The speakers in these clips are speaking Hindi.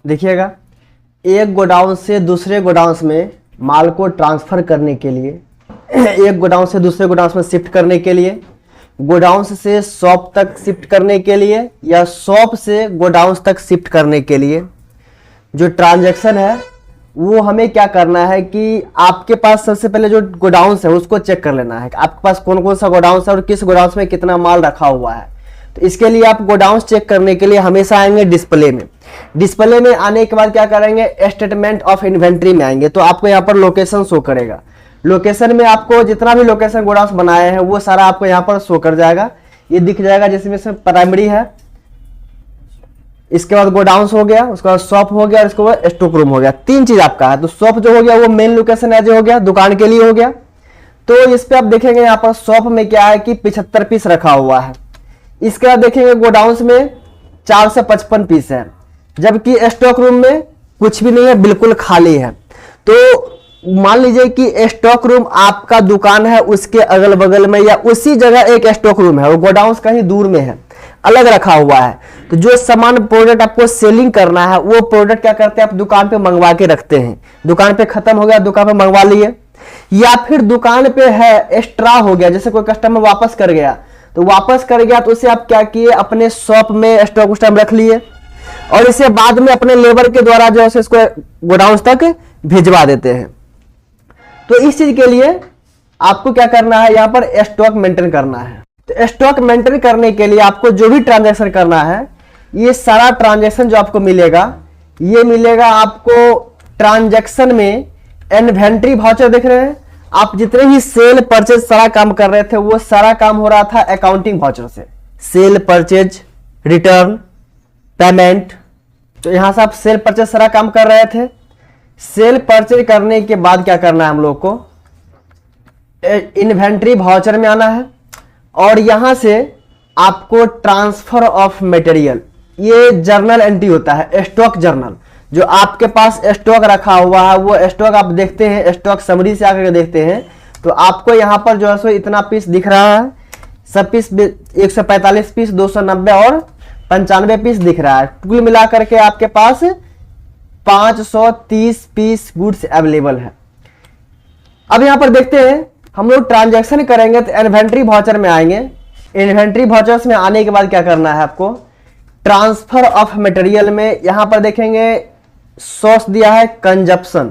देखिएगा, एक गोडाउन से दूसरे गोडाउन में माल को ट्रांसफर करने के लिए, एक गोडाउन से दूसरे गोडाउन में शिफ्ट करने के लिए, गोडाउन से शॉप तक शिफ्ट करने के लिए, या शॉप से गोडाउन तक शिफ्ट करने के लिए जो ट्रांजैक्शन है वो हमें क्या करना है कि आपके पास सबसे पहले जो गोडाउन्स है उसको चेक कर लेना है कि आपके पास कौन कौन सा गोडाउन्स है और किस गोडाउन्स में कितना माल रखा हुआ है। तो इसके लिए आप गोडाउन्स चेक करने के लिए हमेशा आएंगे डिस्प्ले में। डिस्प्ले में आने के बाद क्या करेंगे, स्टेटमेंट ऑफ इन्वेंट्री में आएंगे तो आपको यहाँ पर लोकेशन शो करेगा। लोकेशन में आपको जितना भी लोकेशन गोडाउन्स बनाए हैं वो सारा आपको यहाँ पर शो कर जाएगा, ये दिख जाएगा। जिसमें से प्राइमरी है, इसके बाद गोडाउन्स हो गया, उसके बाद शॉप हो गया और इसके बाद स्टॉक रूम हो गया। तीन चीज आपका है। तो शॉप जो हो गया वो मेन लोकेशन एज हो गया, दुकान के लिए हो गया। तो इस पे आप देखेंगे यहाँ पर शॉप में क्या है कि 75 पीस रखा हुआ है। इसके बाद देखेंगे गोडाउन्स में 4 से 55 पीस है, जबकि स्टॉक रूम में कुछ भी नहीं है, बिल्कुल खाली है। तो मान लीजिए कि स्टॉक रूम आपका दुकान है उसके अगल बगल में या उसी जगह एक स्टॉक रूम है और गोडाउन्स कहीं दूर में है, अलग रखा हुआ है। तो जो सामान प्रोडक्ट आपको सेलिंग करना है वो प्रोडक्ट क्या करते हैं, आप दुकान पे मंगवा के रखते हैं। दुकान पे खत्म हो गया, दुकान पे मंगवा लिए, या फिर दुकान पे है एक्स्ट्रा हो गया, जैसे कोई कस्टमर वापस कर गया तो वापस कर गया तो उसे आप क्या किए, अपने शॉप में स्टॉक उस टाइम रख लिए और इसे बाद में अपने लेबर के द्वारा जो है इसको गोडाउन तक भिजवा देते हैं। तो इस चीज के लिए आपको क्या करना है, यहां पर स्टॉक मेंटेन करना है। तो स्टॉक मेंटेन करने के लिए आपको जो भी ट्रांजैक्शन करना है, ये सारा ट्रांजैक्शन जो आपको मिलेगा, ये मिलेगा आपको ट्रांजैक्शन में। इन्वेंट्री वाउचर देख रहे हैं आप, जितने भी सेल परचेज सारा काम कर रहे थे वो सारा काम हो रहा था अकाउंटिंग वाउचर से। सेल परचेज, रिटर्न, पेमेंट, तो यहां से आप सेल परचेज सारा काम कर रहे थे। सेल परचेज करने के बाद क्या करना है, हम लोग को इन्वेंट्री वाउचर में आना है और यहां से आपको ट्रांसफर ऑफ मटेरियल, ये जर्नल एंट्री होता है, स्टॉक जर्नल। जो आपके पास स्टॉक रखा हुआ है वो स्टॉक आप देखते हैं, स्टॉक समरी से आकर देखते हैं तो आपको यहां पर जो है सो इतना पीस दिख रहा है, सब पीस 145 पीस, 290 और 95 पीस दिख रहा है। कुल मिलाकर के आपके पास 530 पीस गुड्स अवेलेबल है। अब यहां पर देखते हैं, हम लोग ट्रांजैक्शन करेंगे तो इन्वेंट्री वाउचर में आएंगे। इन्वेंट्री वाउचर्स में आने के बाद क्या करना है आपको, ट्रांसफर ऑफ मटेरियल में यहां पर देखेंगे सोर्स दिया है कंजप्शन,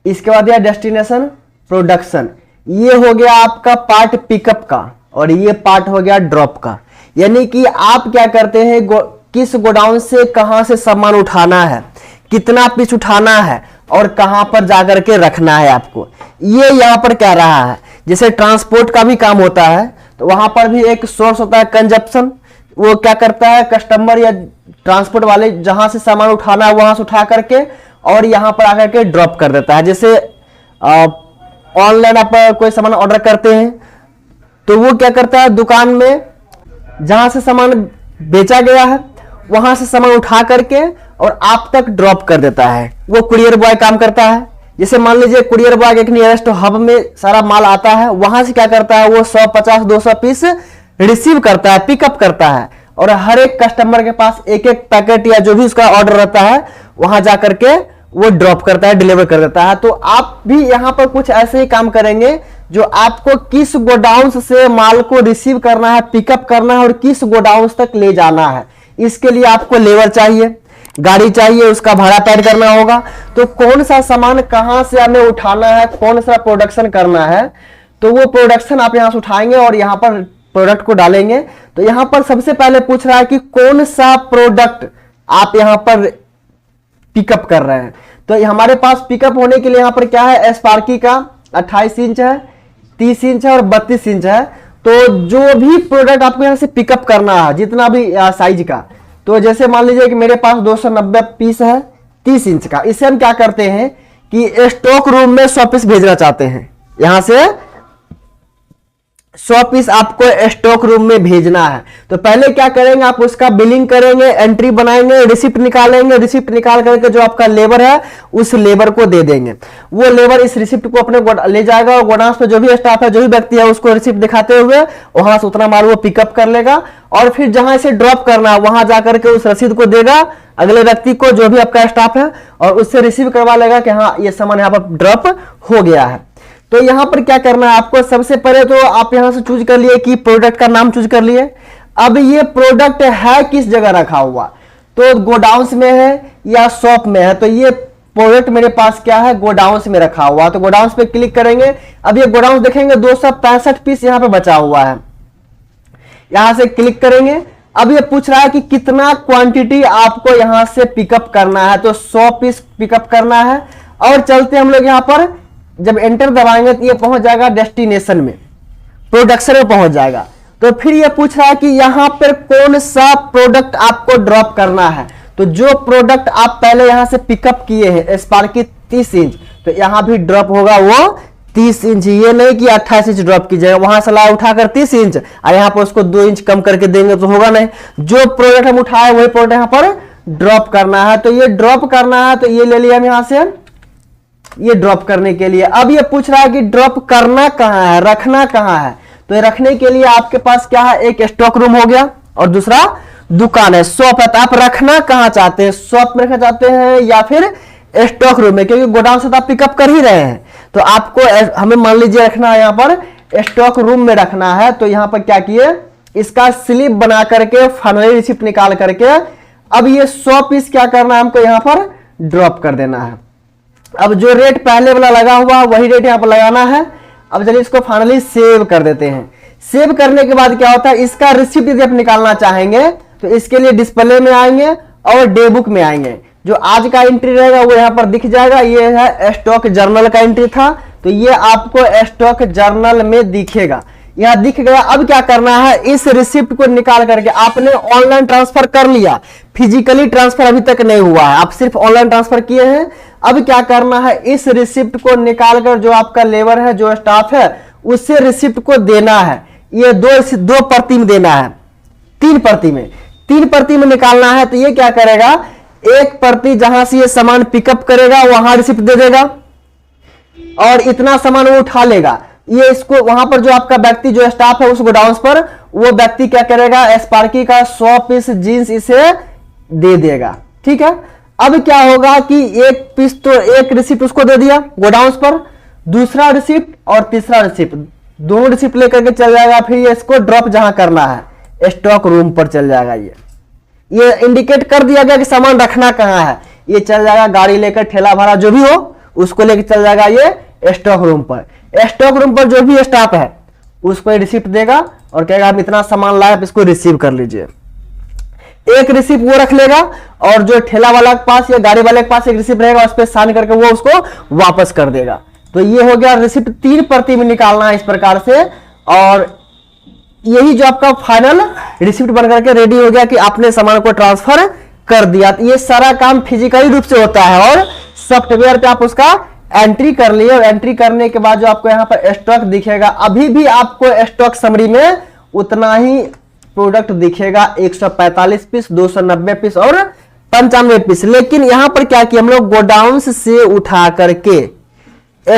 इसके बाद दिया डेस्टिनेशन प्रोडक्शन। ये हो गया आपका पार्ट पिकअप का और ये पार्ट हो गया ड्रॉप का। यानी कि आप क्या करते हैं, किस गोडाउन से कहां से सामान उठाना है, कितना पीस उठाना है और कहां पर जाकर के रखना है आपको, ये यहां पर कह रहा है। जैसे ट्रांसपोर्ट का भी काम होता है तो वहां पर भी एक सोर्स होता है कंजप्शन। वो क्या करता है, कस्टमर या ट्रांसपोर्ट वाले जहां से सामान उठाना है वहां से उठा करके और यहां पर आकर के ड्रॉप कर देता है। जैसे ऑनलाइन आप कोई सामान ऑर्डर करते हैं तो वो क्या करता है, दुकान में जहां से सामान बेचा गया है वहां से सामान उठा करके और आप तक ड्रॉप कर देता है। वो कुरियर बॉय काम करता है। जैसे मान लीजिए कुरियर बॉय एक नियरेस्ट हब में सारा माल आता है, वहां से क्या करता है, वो 150-200 पीस रिसीव करता है, पिकअप करता है और हर एक कस्टमर के पास एक एक पैकेट या जो भी उसका ऑर्डर रहता है वहां जाकर के वो ड्रॉप करता है, डिलीवर कर देता है। तो आप भी यहां पर कुछ ऐसे ही काम करेंगे, जो आपको किस गोडाउन से माल को रिसीव करना है, पिकअप करना है और किस गोडाउन तक ले जाना है। इसके लिए आपको लेबर चाहिए, गाड़ी चाहिए, उसका भाड़ा तय करना होगा। तो कौन सा सामान कहां से हमें उठाना है, कौन सा प्रोडक्शन करना है, तो वो प्रोडक्शन आप यहां से उठाएंगे और यहां पर प्रोडक्ट को डालेंगे। तो यहां पर सबसे पहले पूछ रहा है कि कौन सा प्रोडक्ट आप यहां पर पिकअप कर रहे हैं। तो हमारे पास पिकअप होने के लिए यहां पर क्या है, स्पार्की का 28 इंच है, 30 इंच है और 32 इंच है। तो जो भी प्रोडक्ट आपको यहां से पिकअप करना है, जितना भी साइज का, तो जैसे मान लीजिए कि मेरे पास 290 पीस है 30 इंच का, इसे हम क्या करते हैं कि स्टॉक रूम में 100 पीस भेजना चाहते हैं। यहां से 100 पीस आपको स्टॉक रूम में भेजना है। तो पहले क्या करेंगे, आप उसका बिलिंग करेंगे, एंट्री बनाएंगे, रिसिप्ट निकालेंगे, रिसिप्ट निकाल करके जो आपका लेबर है उस लेबर को दे देंगे। वो लेबर इस रिसिप्ट को अपने ले जाएगा और गोडाउन पे जो भी स्टाफ है, जो भी व्यक्ति है, उसको रिसिप्ट दिखाते हुए वहां से उतना माल वो पिकअप कर लेगा और फिर जहां इसे ड्रॉप करना है वहां जाकर के उस रसीद को देगा अगले व्यक्ति को, जो भी आपका स्टाफ है, और उससे रिसीव करवा लेगा कि हाँ ये सामान यहाँ पर ड्रॉप हो गया है। तो यहां पर क्या करना है आपको, सबसे पहले तो आप यहां से चूज कर लिए कि प्रोडक्ट का नाम चूज कर लिए। अब ये प्रोडक्ट है किस जगह रखा हुआ, तो गोडाउंस में है या शॉप में है, तो ये प्रोडक्ट मेरे पास क्या है, गोडाउंस में रखा हुआ। तो गोडाउंस पे क्लिक करेंगे। अब ये गोडाउंस देखेंगे 265 पीस यहां पे बचा हुआ है, यहां से क्लिक करेंगे। अब ये पूछ रहा है कि कितना क्वांटिटी आपको यहां से पिकअप करना है, तो 100 पीस पिकअप करना है। और चलते हम लोग यहां पर, जब एंटर दबाएंगे तो ये पहुंच जाएगा डेस्टिनेशन में, प्रोडक्शन में पहुंच जाएगा। तो फिर ये पूछ रहा है कि यहां पर कौन सा प्रोडक्ट आपको ड्रॉप करना है, तो जो प्रोडक्ट आप पहले यहां से पिकअप किए हैं स्पार्की 30 इंच, तो यहां भी ड्रॉप होगा वो 30 इंच। ये नहीं कि 28 इंच ड्रॉप कीजिएगा, वहां से ला उठाकर 30 इंच और यहां पर उसको 2 इंच कम करके देंगे तो होगा नहीं। जो प्रोडक्ट हम उठाए वही प्रोडक्ट यहां पर ड्रॉप करना है। तो ये ड्रॉप करना है, तो ये ले लिया हम यहां से, ये ड्रॉप करने के लिए। अब ये पूछ रहा है कि ड्रॉप करना कहां है, रखना कहां है, तो रखने के लिए आपके पास क्या है, एक स्टॉक रूम हो गया और दूसरा दुकान है, शॉप है। तो आप रखना कहां चाहते हैं, शॉप में रखना चाहते हैं या फिर स्टॉक रूम में, क्योंकि गोडाउन से तो आप पिकअप कर ही रहे हैं। तो आपको हमें मान लीजिए रखना है यहाँ पर स्टॉक रूम में रखना है। तो यहाँ पर क्या किए, इसका स्लिप बना करके फाइनली रिसिप्ट निकाल करके अब ये 100 पीस क्या करना है हमको यहाँ पर ड्रॉप कर देना है। अब जो रेट पहले वाला लगा हुआ वही रेट यहाँ पर लगाना है। अब चलिए इसको फाइनली सेव कर देते हैं। सेव करने के बाद क्या होता है, इसका रिसिप्ट यदि आप निकालना चाहेंगे तो इसके लिए डिस्प्ले में आएंगे और डे बुक में आएंगे। जो आज का एंट्री रहेगा वो यहाँ पर दिख जाएगा, ये है स्टॉक जर्नल का एंट्री था, तो ये आपको स्टॉक जर्नल में दिखेगा, यहाँ दिख गया। अब क्या करना है, इस रिसिप्ट को निकाल करके आपने ऑनलाइन ट्रांसफर कर लिया, फिजिकली ट्रांसफर अभी तक नहीं हुआ है, आप सिर्फ ऑनलाइन ट्रांसफर किए हैं। अब क्या करना है, इस रिसिप्ट को निकालकर जो आपका लेबर है, जो स्टाफ है, उससे रिसिप्ट को देना है। ये दो प्रति में देना है, 3 प्रति में, 3 प्रति में निकालना है। तो ये क्या करेगा, एक प्रति जहां से ये सामान पिकअप करेगा वहां रिसिप्ट दे देगा और इतना सामान वो उठा लेगा। ये इसको वहां पर जो आपका व्यक्ति, जो स्टाफ है उस गोडाउन पर, वो व्यक्ति क्या करेगा, स्पार्की का 100 पीस जींस इसे दे देगा। ठीक है। अब क्या होगा कि एक पीस, तो एक रिसिप्ट उसको दे दिया गोडाउन पर, दूसरा रिसिप्ट और तीसरा रिसिप्ट, दोनों रिसिप्ट लेकर के चल जाएगा। फिर ये इसको ड्रॉप जहां करना है स्टॉक रूम पर चल जाएगा। ये इंडिकेट कर दिया गया कि सामान रखना कहां है, ये चल जाएगा गाड़ी लेकर, ठेला भाड़ा जो भी हो उसको लेकर चल जाएगा ये स्टॉक रूम पर। स्टॉक रूम पर जो भी स्टाफ है उसको रिसिप्ट देगा और कहेगा आप इतना सामान लाए, आप इसको रिसीव कर लीजिए। एक रिसिप्ट वो रख लेगा और जो ठेला वाला के पास या गाड़ी वाले के पास एक रिसिप्ट रहेगा, उस पर साइन करके वो उसको वापस कर देगा। तो ये हो गया रिसिप्ट 3 प्रति में निकालना है इस प्रकार से। और यही जो आपका फाइनल रिसिप्ट बन करके रेडी हो गया कि आपने सामान को ट्रांसफर कर दिया। तो ये सारा काम फिजिकली रूप से होता है और सॉफ्टवेयर पे आप उसका एंट्री कर लिए। और एंट्री करने के बाद जो आपको यहाँ पर स्टॉक दिखेगा, अभी भी आपको स्टॉक समरी में उतना ही प्रोडक्ट दिखेगा, 145 पीस, 290 पीस और 95 पीस। लेकिन यहां पर क्या किया हम लोग, गोडाउन से उठा करके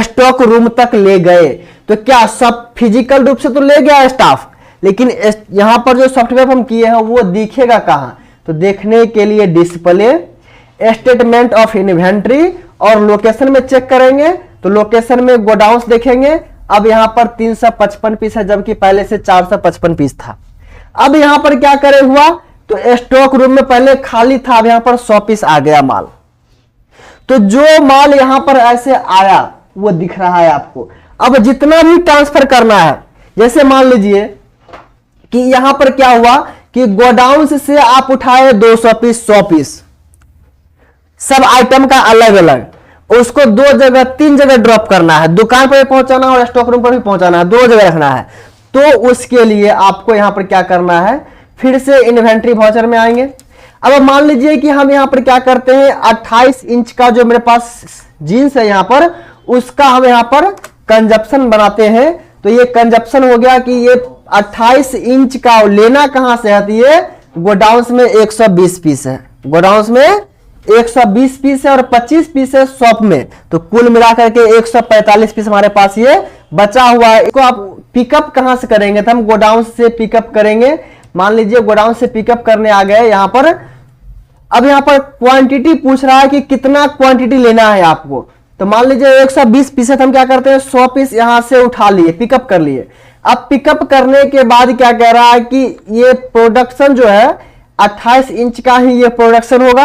स्टॉक रूम तक ले गए। तो क्या सब फिजिकल रूप से तो ले गया स्टाफ, लेकिन यहां पर जो सॉफ्टवेयर हम किए हैं वो दिखेगा कहां, तो देखने के लिए डिस्प्ले, स्टेटमेंट ऑफ इन्वेंट्री और लोकेशन में चेक करेंगे तो लोकेशन में गोडाउन देखेंगे। अब यहां पर 355 पीस है जबकि पहले से 455 पीस था। अब यहां पर क्या करे हुआ, तो स्टॉक रूम में पहले खाली था, अब यहां पर 100 पीस आ गया माल। तो जो माल यहां पर ऐसे आया वो दिख रहा है आपको। अब जितना भी ट्रांसफर करना है, जैसे मान लीजिए कि यहां पर क्या हुआ कि गोडाउन से आप उठाए 200 पीस, 100 पीस, सब आइटम का अलग अलग, उसको 2 जगह 3 जगह ड्रॉप करना है, दुकान पर भी पहुंचाना और स्टॉक रूम पर भी पहुंचाना है, 2 जगह रखना है। तो उसके लिए आपको यहां पर क्या करना है, फिर से इन्वेंट्री वाउचर में आएंगे। अब मान लीजिए कि हम यहां पर क्या करते हैं, 28 इंच का जो मेरे पास जीन्स है यहां पर, उसका हम यहां पर कंजप्शन बनाते हैं। तो ये कंजप्शन हो गया कि ये 28 इंच का लेना कहां से है, तो ये गोडाउंस में 120 पीस है, गोडाउंस में 120 पीस है और 25 पीस है शॉप में, तो कुल मिलाकर के 145 पीस हमारे पास ये बचा हुआ है। इसको आप पिकअप कहां से करेंगे, तो हम गोडाउन से पिकअप करेंगे। मान लीजिए गोडाउन से पिकअप करने आ गए यहां पर। अब यहां पर क्वांटिटी पूछ रहा है कि कितना क्वांटिटी लेना है आपको, तो मान लीजिए 120 पीस है, तो हम क्या करते हैं 100 पीस यहां से उठा लिए, पिकअप कर लिए। अब पिकअप करने के बाद क्या कह रहा है कि ये प्रोडक्शन जो है 28 इंच का ही ये प्रोडक्शन होगा।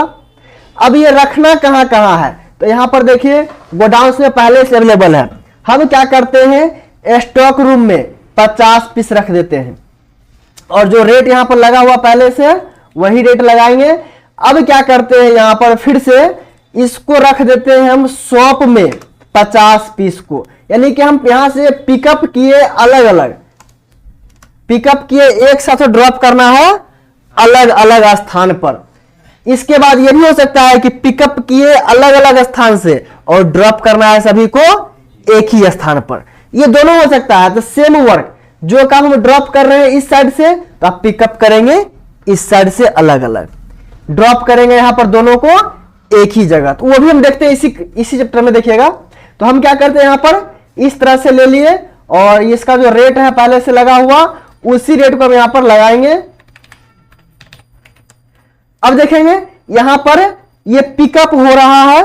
अब ये रखना कहां कहां है, तो यहां पर देखिए गोडाउन में पहले से अवेलेबल है। हम क्या करते हैं स्टॉक रूम में 50 पीस रख देते हैं और जो रेट यहां पर लगा हुआ पहले से वही रेट लगाएंगे। अब क्या करते हैं यहां पर फिर से इसको रख देते हैं हम शॉप में 50 पीस को, यानी कि हम यहां से पिकअप किए अलग अलग, पिकअप किए एक साथ ड्रॉप करना है अलग अलग स्थान पर। इसके बाद यह भी हो सकता है कि पिकअप किए अलग अलग स्थान से और ड्रॉप करना है सभी को एक ही स्थान पर, ये दोनों हो सकता है। तो सेम वर्क, जो काम हम ड्रॉप कर रहे हैं इस साइड से, तो आप पिकअप करेंगे इस साइड से अलग अलग, ड्रॉप करेंगे यहां पर दोनों को एक ही जगह। तो वो भी हम देखते हैं इसी चैप्टर में देखिएगा। तो हम क्या करते हैं यहां पर इस तरह से ले लिए और इसका जो रेट है पहले से लगा हुआ उसी रेट को हम यहां पर लगाएंगे। अब देखेंगे यहां पर ये पिकअप हो रहा है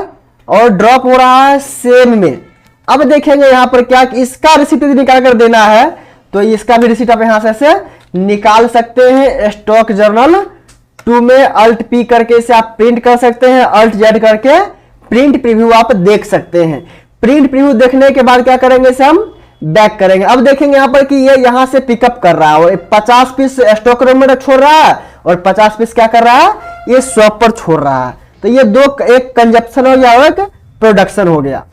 और ड्रॉप हो रहा है सेम में। अब देखेंगे यहां पर क्या कि इसका रिसीप्ट निकाल कर देना है, तो इसका भी रिसीप्ट आप यहां से निकाल सकते हैं। स्टॉक जर्नल 2 में अल्ट पी करके इसे आप प्रिंट कर सकते हैं, अल्ट जेड करके प्रिंट प्रीव्यू आप देख सकते हैं। प्रिंट प्रीव्यू देखने के बाद क्या करेंगे इसे हम बैक करेंगे। अब देखेंगे यहां पर कि ये यहां से पिकअप कर रहा है और 50 पीस स्टॉक रूम में छोड़ रहा है और 50 पीस क्या कर रहा है ये शॉप पर छोड़ रहा है। तो ये दो, एक कंजप्शन हो गया और एक प्रोडक्शन हो गया।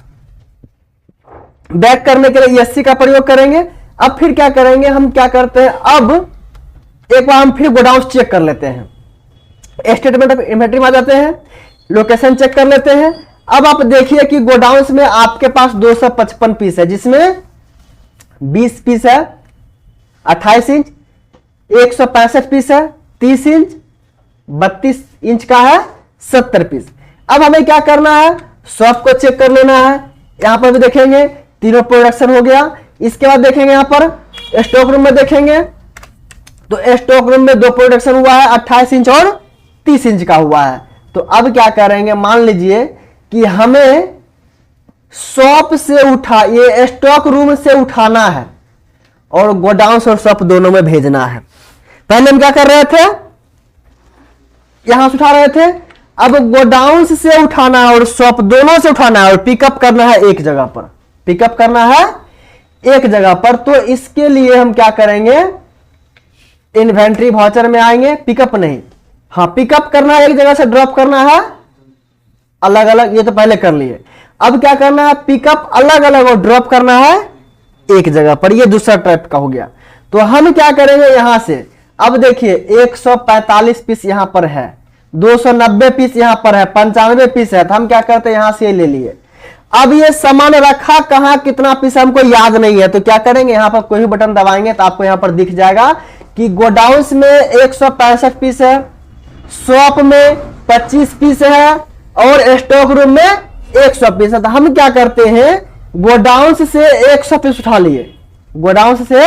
बैक करने के लिए ESC का प्रयोग करेंगे। अब फिर क्या करेंगे, हम क्या करते हैं, अब एक बार हम फिर गोडाउन चेक कर लेते हैं, स्टेटमेंट ऑफ इन्वेंटरी में आ जाते हैं, लोकेशन चेक कर लेते हैं। अब आप देखिए कि गोडाउन में आपके पास 255 पीस है, जिसमें 20 पीस है 28 इंच, 165 पीस है 30 इंच, 32 इंच का है 70 पीस। अब हमें क्या करना है, शॉप को चेक कर लेना है। यहां पर भी देखेंगे तीनों प्रोडक्शन हो गया। इसके बाद देखेंगे यहां पर स्टॉक रूम में देखेंगे तो स्टॉक रूम में 2 प्रोडक्शन हुआ है, 28 इंच और 30 इंच का हुआ है। तो अब क्या करेंगे, मान लीजिए कि हमें शॉप से ये स्टॉक रूम से उठाना है और गोडाउन और शॉप दोनों में भेजना है। पहले हम क्या कर रहे थे, यहां से उठा रहे थे, अब गोडाउन से उठाना है और शॉप दोनों से उठाना है और पिकअप करना है एक जगह पर, पिकअप करना है एक जगह पर। तो इसके लिए हम क्या करेंगे, इन्वेंट्री वाउचर में आएंगे, पिकअप नहीं, हाँ पिकअप करना है एक जगह से, ड्रॉप करना है अलग अलग, ये तो पहले कर लिए। अब क्या करना है, पिकअप अलग अलग और ड्रॉप करना है एक जगह पर, ये दूसरा टाइप का हो गया। तो हम क्या करेंगे यहां से, अब देखिए 145 पीस यहां पर है, 290 पीस यहां पर है, 95 पीस है, तो हम क्या करते हैं यहां से ले लिए। अब ये सामान रखा कहां कितना पीस हमको याद नहीं है, तो क्या करेंगे यहां पर कोई भी बटन दबाएंगे तो आपको यहां पर दिख जाएगा कि गोडाउन में 165 पीस है, शॉप में 25 पीस है और स्टॉक रूम में 100 पीस है। तो हम क्या करते हैं, गोडाउन से 100 पीस उठा लिए, गोडाउन से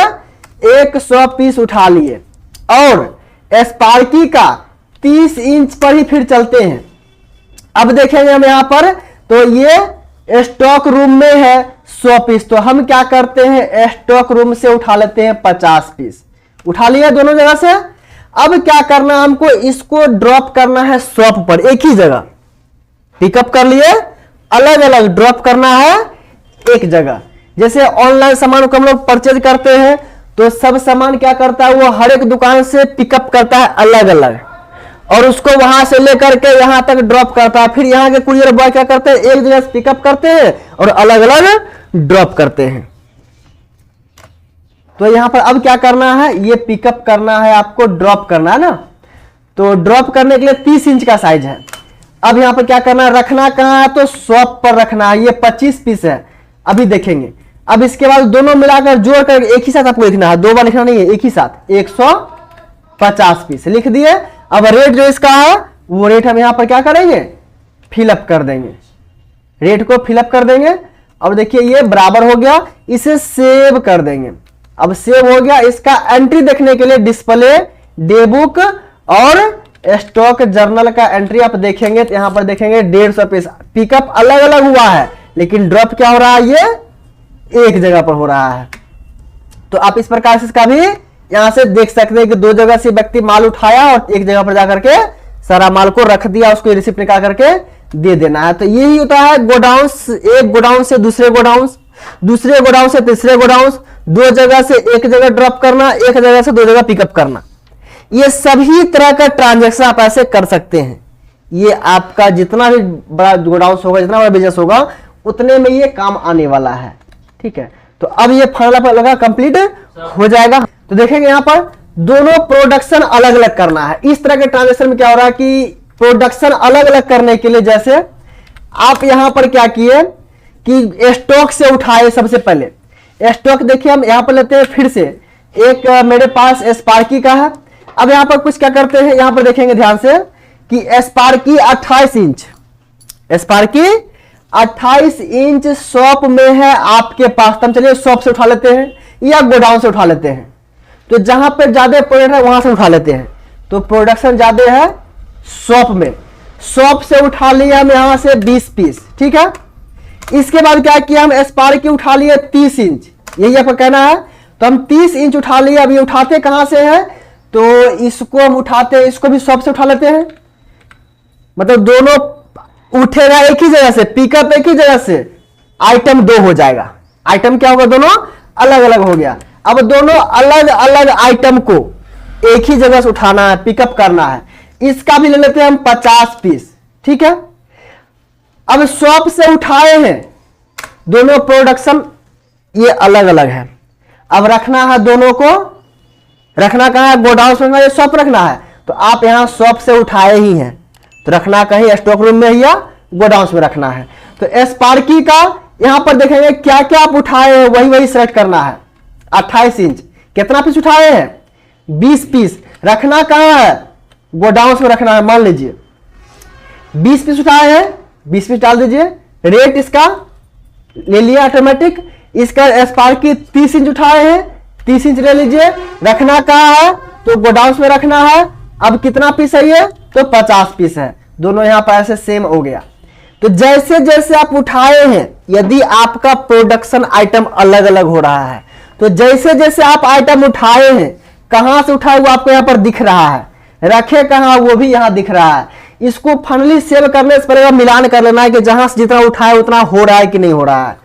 100 पीस उठा लिए और स्पार्की का 30 इंच पर ही फिर चलते हैं। अब देखेंगे हम यहां पर, तो ये स्टॉक रूम में है 100 पीस, तो हम क्या करते हैं स्टॉक रूम से उठा लेते हैं 50 पीस, उठा लिया दोनों जगह से। अब क्या करना, हमको इसको ड्रॉप करना है शॉप पर एक ही जगह, पिकअप कर लिए अलग अलग, ड्रॉप करना है एक जगह। जैसे ऑनलाइन सामान को हम लोग परचेज करते हैं तो सब सामान क्या करता है, वो हर एक दुकान से पिकअप करता है अलग अलग और उसको वहां से लेकर के यहां तक ड्रॉप करता है। फिर यहां के कुरियर बॉय क्या करते हैं, एक जगह से पिकअप करते हैं और अलग अलग ड्रॉप करते हैं। तो यहां पर अब क्या करना है, ये पिकअप करना है आपको, ड्रॉप करना है ना, तो ड्रॉप करने के लिए 30 इंच का साइज है। अब यहां पर क्या करना है, रखना कहां है, तो शॉप पर रखना है। ये 25 पीस है, अभी देखेंगे। अब इसके बाद दोनों मिलाकर जोड़कर एक ही साथ आपको लिखना है, 2 बार लिखना नहीं है, एक ही साथ 150 पीस लिख दिए। अब रेट जो इसका है वो रेट हम यहां पर क्या करेंगे, फिलअप कर देंगे, रेट को फिलअप कर देंगे। अब देखिए ये बराबर हो गया, इसे सेव कर देंगे। अब सेव हो गया, इसका एंट्री देखने के लिए डिस्प्ले, डेबुक और स्टॉक जर्नल का एंट्री आप देखेंगे तो यहां पर देखेंगे 150 पीस। पिकअप अलग अलग हुआ है लेकिन ड्रॉप क्या हो रहा है, ये एक जगह पर हो रहा है। तो आप इस प्रकार से इसका भी यहां से देख सकते हैं कि 2 जगह से व्यक्ति माल उठाया और एक जगह पर जाकर के सारा माल को रख दिया, उसको रिसिप्ट निकाल करके दे देना है। तो यही होता है गोडाउन, एक गोडाउन से दूसरे गोडाउन, दूसरे गोडाउन से तीसरे गोडाउन, 2 जगह से एक जगह ड्रॉप करना, एक जगह से 2 जगह पिकअप करना। ये सभी तरह का ट्रांजैक्शन आप ऐसे कर सकते हैं। ये आपका जितना भी बड़ा गोडाउन होगा, जितना बड़ा बिजनेस होगा, उतने में ये काम आने वाला है। ठीक है, तो अब ये फॉर्मूला लगा कंप्लीट हो जाएगा। तो देखेंगे यहां पर दोनों प्रोडक्शन अलग अलग करना है। इस तरह के ट्रांजैक्शन में क्या हो रहा है कि प्रोडक्शन अलग अलग करने के लिए जैसे आप यहां पर क्या किए कि स्टॉक से उठाए। सबसे पहले स्टॉक देखिए हम यहां पर लेते हैं, फिर से एक मेरे पास स्पार्की का है। अब यहां पर कुछ क्या करते हैं, यहां पर देखेंगे ध्यान से कि Sparky 28 inch, Sparky 28 inch shop में है आपके पास। तो हम चलिए शॉप से उठा लेते हैं या गोडाउन से उठा लेते हैं। तो जहां पे ज्यादा प्रोडक्ट है वहां से उठा लेते हैं। तो प्रोडक्शन ज्यादा है शॉप में, शॉप से उठा लिया हम यहां से 20 पीस। ठीक है, इसके बाद क्या किया, हम स्पार्की उठा लिए 30 इंच, यही आपका कहना है। तो हम 30 इंच उठा लिए। अब ये उठाते कहां से है, तो इसको हम उठाते हैं, इसको भी शॉप से उठा लेते हैं। मतलब दोनों उठेगा एक ही जगह से, पिकअप एक ही जगह से, आइटम 2 हो जाएगा। आइटम क्या होगा, दोनों अलग अलग हो गया। अब दोनों अलग अलग आइटम को एक ही जगह से उठाना है, पिकअप करना है। इसका भी ले लेते हैं हम 50 पीस। ठीक है, अब शॉप से उठाए हैं, दोनों प्रोडक्शन ये अलग अलग है। अब रखना है दोनों को, रखना कहां है, गोडाउन में, ये शॉप रखना है। तो आप यहां शॉप से उठाए ही हैं तो रखना कहीं स्टॉक रूम में या गोडाउन में रखना है। तो स्पार्की का यहां पर देखेंगे क्या क्या आप उठाए हैं, वही वही सेलेक्ट करना है। 28 इंच कितना पीस उठाए हैं, 20 पीस। रखना कहां है, गोडाउन में रखना है। मान लीजिए 20 पीस उठाए हैं, 20 पीस डाल दीजिए। रेट इसका ले लिया ऑटोमेटिक। इसका स्पार्की 30 इंच उठाए हैं, 30 इंच ले लीजिए। रखना कहां है, तो गोडाउन में रखना है। अब कितना पीस है ये, तो 50 पीस है। दोनों यहां पर ऐसे सेम हो गया। तो जैसे जैसे आप उठाए हैं, यदि आपका प्रोडक्शन आइटम अलग अलग हो रहा है, तो जैसे जैसे आप आइटम उठाए हैं, कहां से उठाए वो आपको यहां पर दिख रहा है, रखे कहां वो भी यहां दिख रहा है। इसको फाइनली सेव करने से पहले मिलान कर लेना है कि जहां से जितना उठाए उतना हो रहा है कि नहीं हो रहा है।